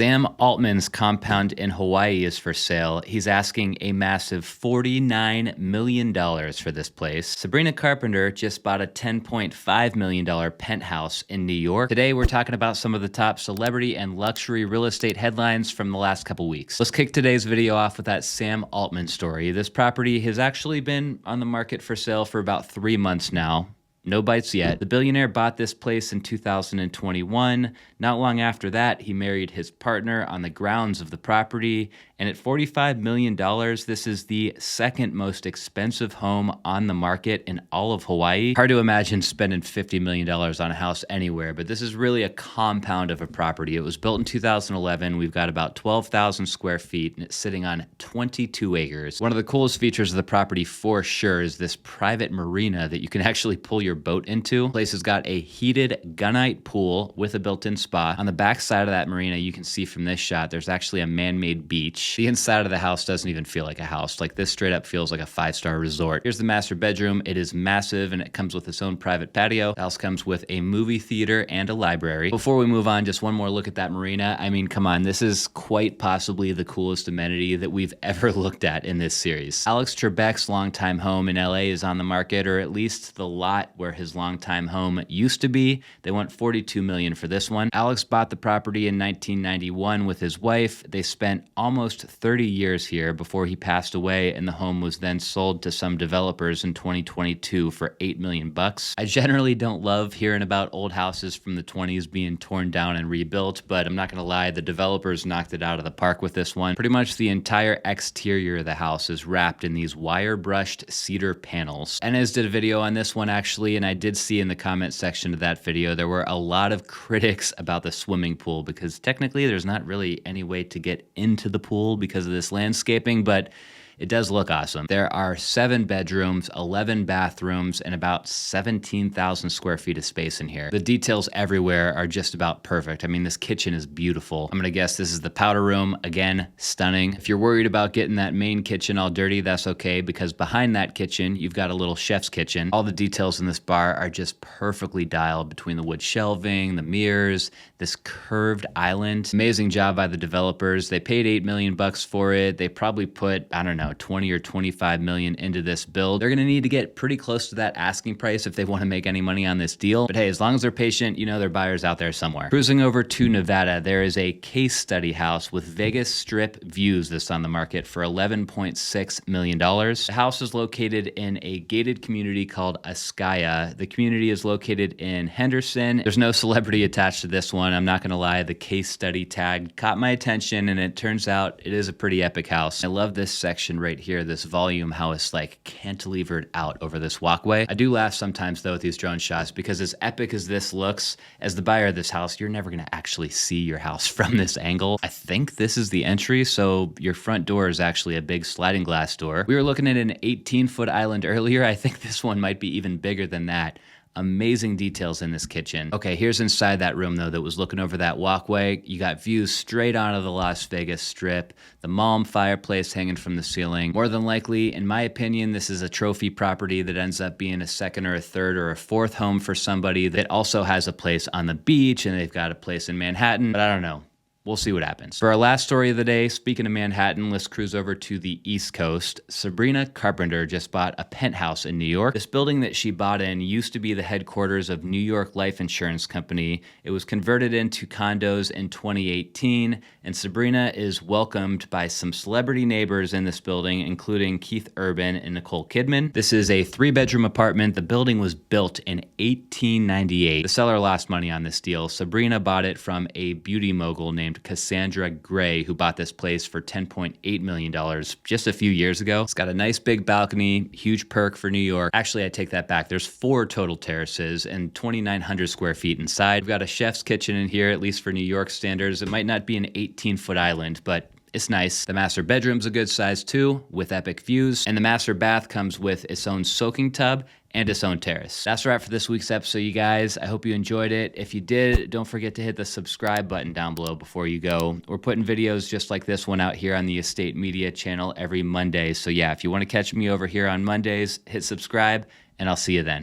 Sam Altman's compound in Hawaii is for sale. He's asking a massive $49 million for this place. Sabrina Carpenter just bought a $10.5 million penthouse in New York. Today, we're talking about some of the top celebrity and luxury real estate headlines from the last couple weeks. Let's kick today's video off with that Sam Altman story. This property has actually been on the market for sale for about 3 months now. No bites yet. The billionaire bought this place in 2021. Not long after that, he married his partner on the grounds of the property. And at $45 million, this is the second most expensive home on the market in all of Hawaii. Hard to imagine spending $50 million on a house anywhere, but this is really a compound of a property. It was built in 2011. We've got about 12,000 square feet, and it's sitting on 22 acres. One of the coolest features of the property for sure is this private marina that you can actually pull your boat into. The place has got a heated gunite pool with a built-in spa. On the back side of that marina, you can see from this shot, there's actually a man-made beach. The inside of the house doesn't even feel like a house. Like, this straight up feels like a 5-star resort. Here's the master bedroom. It is massive and it comes with its own private patio. The house comes with a movie theater and a library. Before we move on, just one more look at that marina. I mean, come on, this is quite possibly the coolest amenity that we've ever looked at in this series. Alex Trebek's longtime home in LA is on the market, or at least the lot where his longtime home used to be. They want $42 million for this one. Alex bought the property in 1991 with his wife. They spent almost 30 years here before he passed away, and the home was then sold to some developers in 2022 for $8 million bucks. I generally don't love hearing about old houses from the 20s being torn down and rebuilt, but I'm not gonna lie, the developers knocked it out of the park with this one. Pretty much the entire exterior of the house is wrapped in these wire brushed cedar panels. Enes did a video on this one actually, and I did see in the comment section of that video there were a lot of critics about the swimming pool, because technically there's not really any way to get into the pool because of this landscaping, but it does look awesome. There are 7 bedrooms, 11 bathrooms, and about 17,000 square feet of space in here. The details everywhere are just about perfect. I mean, this kitchen is beautiful. I'm gonna guess this is the powder room. Again, stunning. If you're worried about getting that main kitchen all dirty, that's okay, because behind that kitchen, you've got a little chef's kitchen. All the details in this bar are just perfectly dialed between the wood shelving, the mirrors, this curved island. Amazing job by the developers. They paid $8 million bucks for it. They probably put, I don't know, 20 or 25 million into this build. They're gonna need to get pretty close to that asking price if they wanna make any money on this deal. But hey, as long as they're patient, you know there are buyers out there somewhere. Cruising over to Nevada, there is a case study house with Vegas Strip views that's on the market for $11.6 million. The house is located in a gated community called Ascaya. The community is located in Henderson. There's no celebrity attached to this one. I'm not gonna lie, the case study tag caught my attention, and it turns out it is a pretty epic house. I love this section right here, this volume, how it's like cantilevered out over this walkway. I do laugh sometimes though with these drone shots, because as epic as this looks, as the buyer of this house, you're never gonna actually see your house from this angle. I think this is the entry, so your front door is actually a big sliding glass door. We were looking at an 18-foot island earlier. I think this one might be even bigger than that. Amazing details in this kitchen. Okay, here's inside that room though that was looking over that walkway. You got views straight onto the Las Vegas Strip, the Malm fireplace hanging from the ceiling. More than likely, in my opinion, this is a trophy property that ends up being a second or a third or a fourth home for somebody that also has a place on the beach, and they've got a place in Manhattan, but I don't know. We'll see what happens. For our last story of the day, speaking of Manhattan, let's cruise over to the East Coast. Sabrina Carpenter just bought a penthouse in New York. This building that she bought in used to be the headquarters of New York Life Insurance Company. It was converted into condos in 2018, and Sabrina is welcomed by some celebrity neighbors in this building, including Keith Urban and Nicole Kidman. This is a 3-bedroom apartment. The building was built in 1898. The seller lost money on this deal. Sabrina bought it from a beauty mogul named Cassandra Gray, who bought this place for $10.8 million just a few years ago. It's got a nice big balcony, huge perk for New York. Actually, I take that back. There's 4 total terraces and 2,900 square feet inside. We've got a chef's kitchen in here, at least for New York standards. It might not be an 18-foot island, but it's nice. The master bedroom's a good size too, with epic views, and the master bath comes with its own soaking tub and its own terrace. That's a wrap for this week's episode, you guys. I hope you enjoyed it. If you did, don't forget to hit the subscribe button down below before you go. We're putting videos just like this one out here on the Estate Media channel every Monday. So yeah, if you want to catch me over here on Mondays, hit subscribe, and I'll see you then.